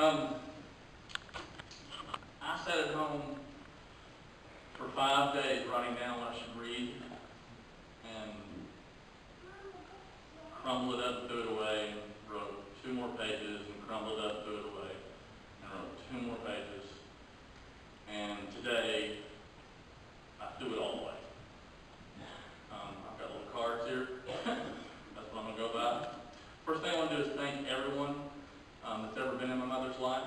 I sat at home for 5 days writing down what I should read and crumbled it up and threw it away and wrote 2 more pages and crumbled it up and threw it away and wrote 2 more pages. And today, I threw it all away. I've got little cards here. That's what I'm going to go by. First thing I want to do is thank everyone that's ever been in my mother's life,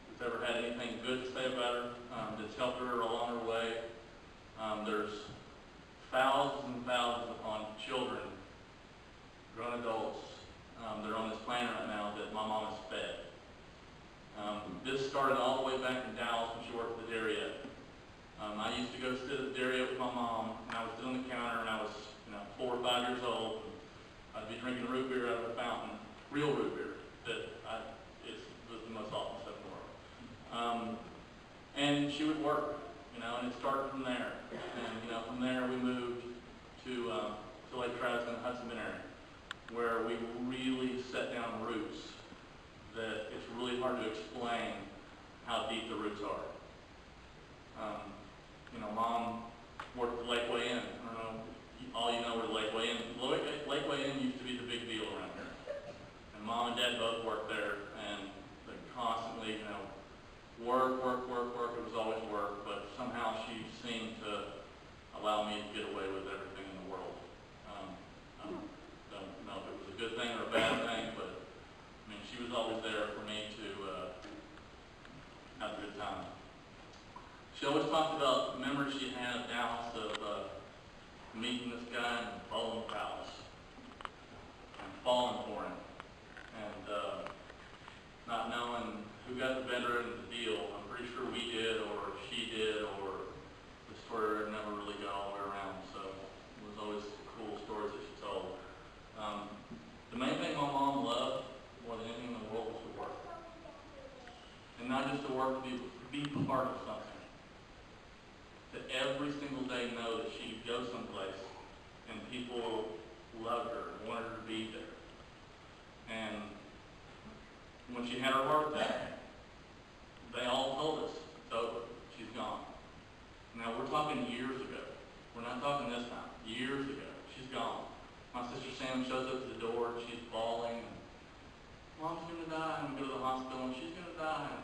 that's ever had anything good to say about her, that's helped her along her way. There's thousands and thousands upon children, grown adults, that are on this planet right now that my mom has fed. This started all the way back in Dallas when she worked at the dairy. I used to go sit at the dairy with my mom, and I would sit on the counter, and I was 4 or 5 years old. I'd be drinking root beer out of a fountain, real root beer, that was the most awesome stuff in the world. And she would work, and it started from there. And from there we moved to Lake Travis in the Hudson Bay area, where we really set down roots that it's really hard to explain how deep the roots are. Mom worked at Lakeway Inn. I don't know, all you know where Lakeway Inn. Lakeway Inn used to be the big deal around here. And Mom and Dad both worked there, and they constantly, work. It was always work, but somehow she seemed to allow me to get away with everything in the world. I don't know if it was a good thing or a bad thing, but she was always there for me to have a good time. She always talked about memories she had of Dallas, of meeting this guy in Bowling Palace and falling for him, and not knowing who got the better end of the deal. I'm pretty sure we did, or she did, or the story never really got all the way around. So it was always cool stories that she told. The main thing my mom loved more than anything in the world was to work, and not just to work, to be part of something. To every single day know that she'd go someplace and people loved her and wanted her to be there. And when she had her heart attack, they all told us, it's over, she's gone. Now we're talking years ago. We're not talking this time. Years ago, she's gone. My sister Sam shows up at the door and she's bawling. Mom's going to die. I'm going to go to the hospital and she's going to die.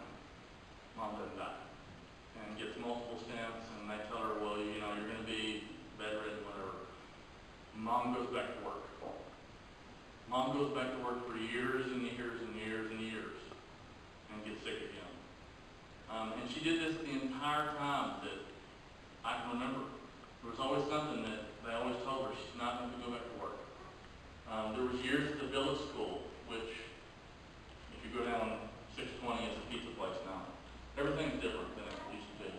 Mom doesn't die. And gets multiple stents, and they tell her, well, you're going to be bedridden, whatever. Mom goes back to work. Mom goes back to work for years and years and years and years, and gets sick again. And she did this the entire time that I can remember. There was always something that they always told her she's not going to go back to work. There was years at the village school, which, if you go down 620, it's a pizza place now. Everything's different than it used to be.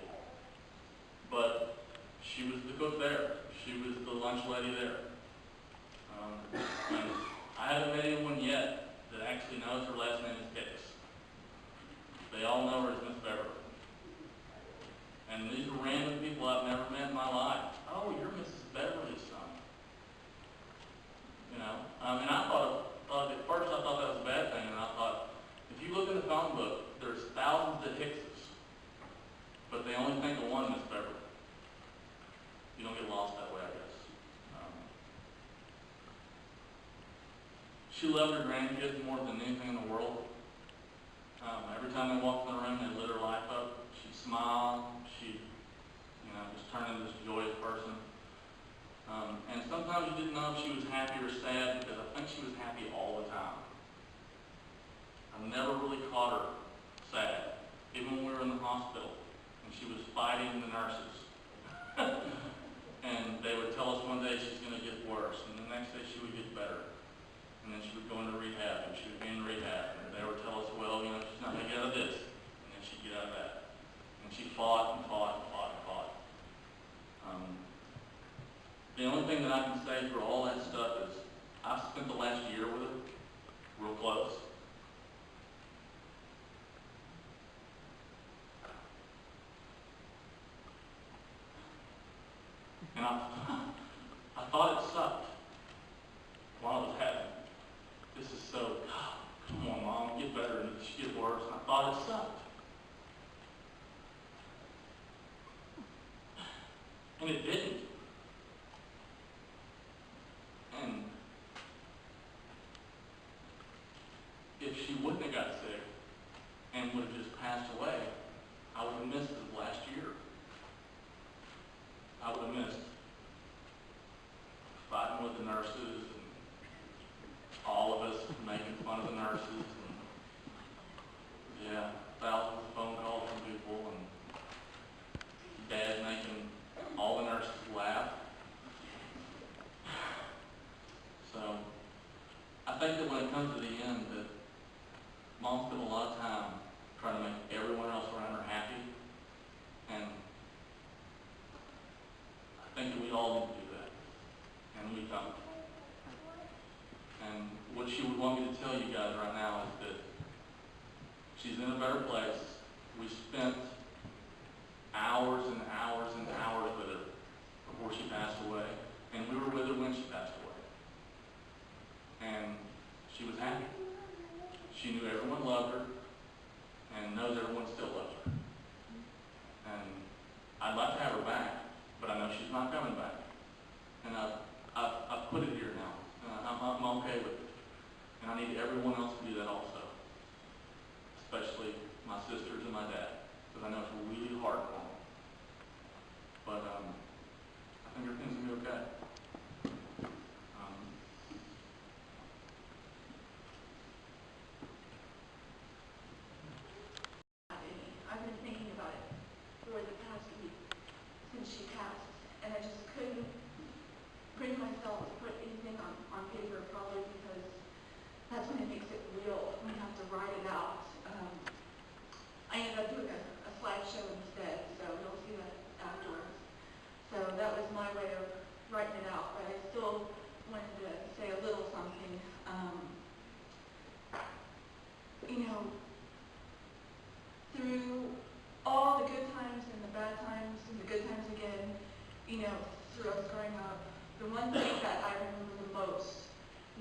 But she was the cook there. She was the lunch lady there. And I haven't met anyone yet that actually knows her last name is Hicks. They all know her as Miss Beverly. And these are random people I've never met in my life. Oh, you're Mrs. Beverly's son. And I thought at first I thought that was a bad thing, and I thought, if you look in the phone book, there's thousands of Hickses, but they only think of one Miss Beverly. You don't get lost that way, I guess. She loved her grandkids more than anything in the world. Every time they walked in the room, they lit her life up. She'd smile. She'd, just turn into this joyous person. And sometimes you didn't know if she was happy or sad, because I think she was happy all the time. I never really caught her sad, even when we were in the hospital and she was fighting the nurses. And they would tell us one day she's going to get worse, and the next day she would get better. And then she would go into rehab, and she would be in rehab, and they would tell us, well, she's not going to get out of this. And then she'd get out of that. And she fought and fought and fought and fought. The only thing that I can say for all that stuff is I've spent the last year with her, real close. And I thought it sucked while it was happening. This is so, come on, Mom, get better, and she get worse. thought it sucked. And it didn't. And if she wouldn't have got sick and would have just passed away, I would have missed the last year. I would have missed fighting with the nurses and all of us making fun of the nurses and, yeah, thousands of phone calls from people and Dad making all the nurses laugh. So I think that when it comes to the end, that Mom spent a lot of time trying to make everyone else around her happy, and I think that we all need to do that, and we don't. And what she would want me to tell you guys right now is that she's in a better place. We spent hours and hours and hours with her before she passed away, and we were with her when she passed away. And she was happy. She knew everyone loved her and knows everyone still loves her. And I'd like to have her back, but I know she's not coming back. And I've put it here now. I'm okay with it. And I need everyone else to do that also, especially my sisters and my dad, because I know it's really hard for them. But I think everything's going to be okay. I've been thinking about it for the past week since she passed, and I just couldn't bring myself to put anything on paper, probably because that's when it makes it real, when you have to write it out. I ended up doing a slideshow instead, so you'll see that afterwards. So that was my way of writing it out, but I still wanted to say a little something. You know, through all the good times and the bad times and the good times again, you know, through us growing up, the one thing that I remember the most,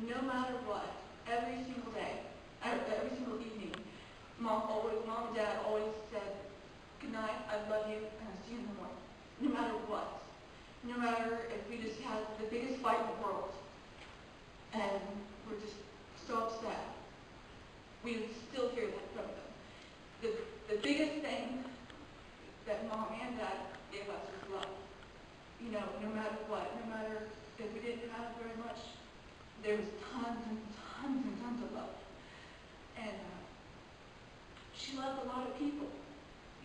no matter what, every single day, every single evening, Mom and Dad always said, "Good night, I love you, and I'll see you in the morning." No matter what. No matter if we just had the biggest fight in the world, and we're just so upset, we would still hear that from them. The biggest thing that Mom and Dad gave us was love. You know, no matter what, no matter if we didn't have very much, there was tons and tons and tons of love. And she loved a lot of people.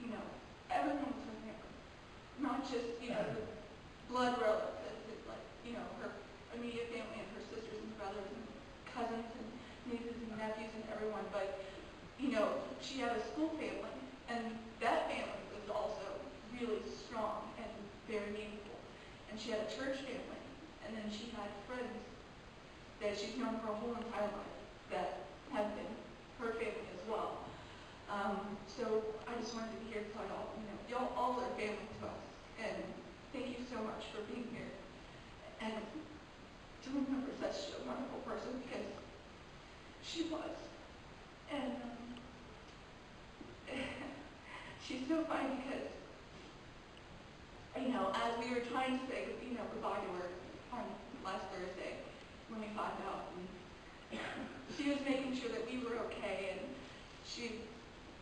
You know, everyone was her family. Not just, you know, the blood relatives, like, you know, her immediate family and her sisters and brothers and cousins and nieces and nephews and everyone, but, you know, she had a school family, and that family was also really strong and very meaningful. And she had a church family, and then she had friends that she's known for her whole entire life that have been her family as well. So I just wanted to be here to tell y'all, you know, y'all all are family to us, and thank you so much for being here. And to remember such a wonderful person, because she was. And she's so funny because, you know, as we were trying to say, you know, goodbye to her on last Thursday, when we found out, and she was making sure that we were okay, and she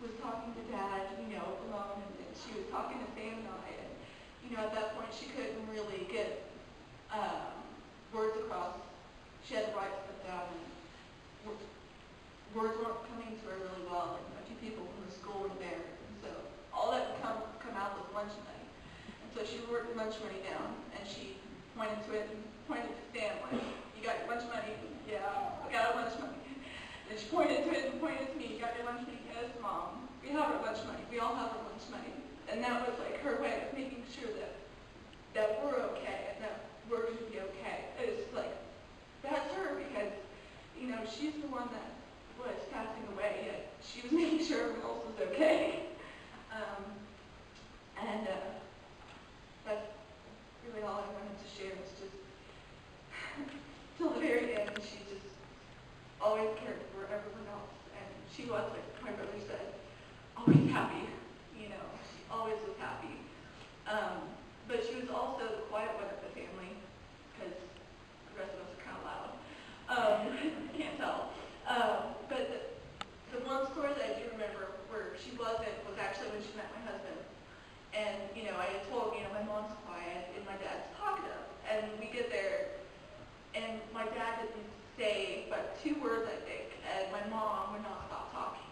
was talking to Dad, you know, alone, and she was talking to Sam and I, and, you know, at that point she couldn't really get words across. She had to write stuff down, and words weren't coming to her really well, and a few people from the school were there, and so all that would come out was lunch money. And so she wrote lunch money down, and she pointed to it and pointed to Sam, like, "You got your lunch money?" "Yeah, I got our lunch money." And she pointed to it and pointed to me, "You got your lunch money?" "Yes, Mom. We have our lunch money. We all have our lunch money." And that was like her way of making sure that we're okay and that we're going to be okay. It's like, that's her, because, you know, she's the one that was passing away, yet she was making sure everyone else was okay. That's really all I wanted to share. It's just, till the very end, she just always cared for everyone else. And she was, like my brother said, always happy, you know, she always was happy. But she was also the quiet one of the family, because the rest of us are kind of loud. Can't tell. But the one story that I do remember where she wasn't was actually when she met my husband. And, you know, I had told, you know, my mom's quiet and my dad's talkative. And we get there, and my dad didn't say but 2 words, I think, and my mom would not stop talking.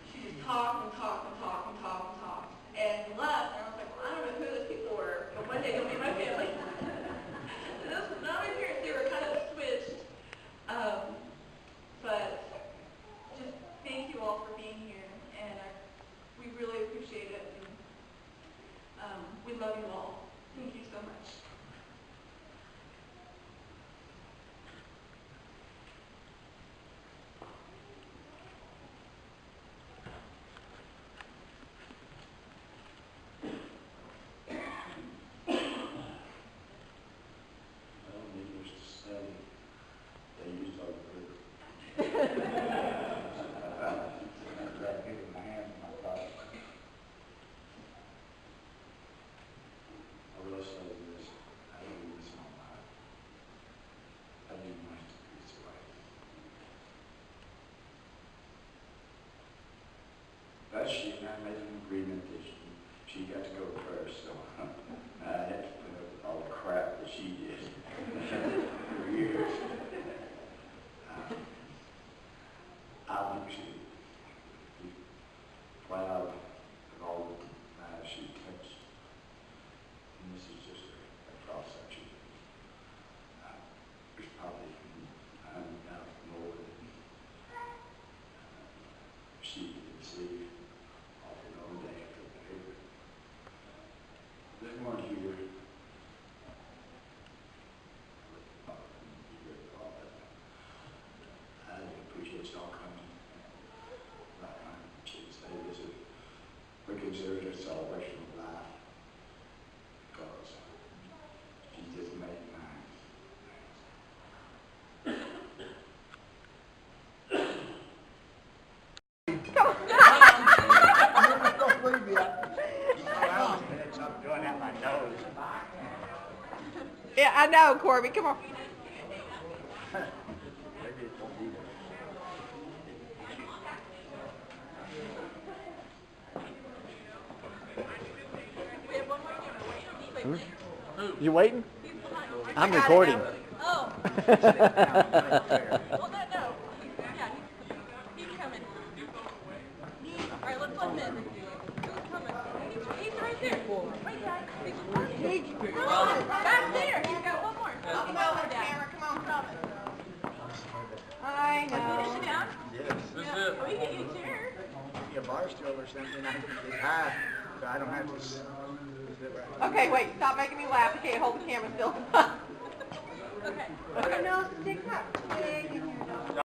She just talked and talked and talked and talked and talked, and left, and I was like, well, I don't know who those people were, but one day they'll be my family. This was not my parents, they were kind of switched. But just thank you all for being here, and we really appreciate it, and we love you all. Thank you so much. But she and I made an agreement that she got to go first, so I had to put up with all the crap that she did for years. I think she'd be proud of all the lives she touched. And this is just a cross-section. There's probably 100,000 more that she could see. There's more here. I appreciate y'all coming. She'd say this is, we consider it a celebration of life because she just made mine. Yeah, I know, Corby. Come on. You waiting? I'm recording. Oh. Well, no. Yeah, he's coming. All right, let's let him in. He's coming. He's right there. Right there. Back there. He's got one more. Come on, camera. Come on, come on. I know. Sit down. Yes. Yeah. We can get a chair. A bar stool or something, I can get high, so I don't have to sit right. Okay, wait. Stop making me laugh. I can't hold the camera still. Okay. Okay, no, take that.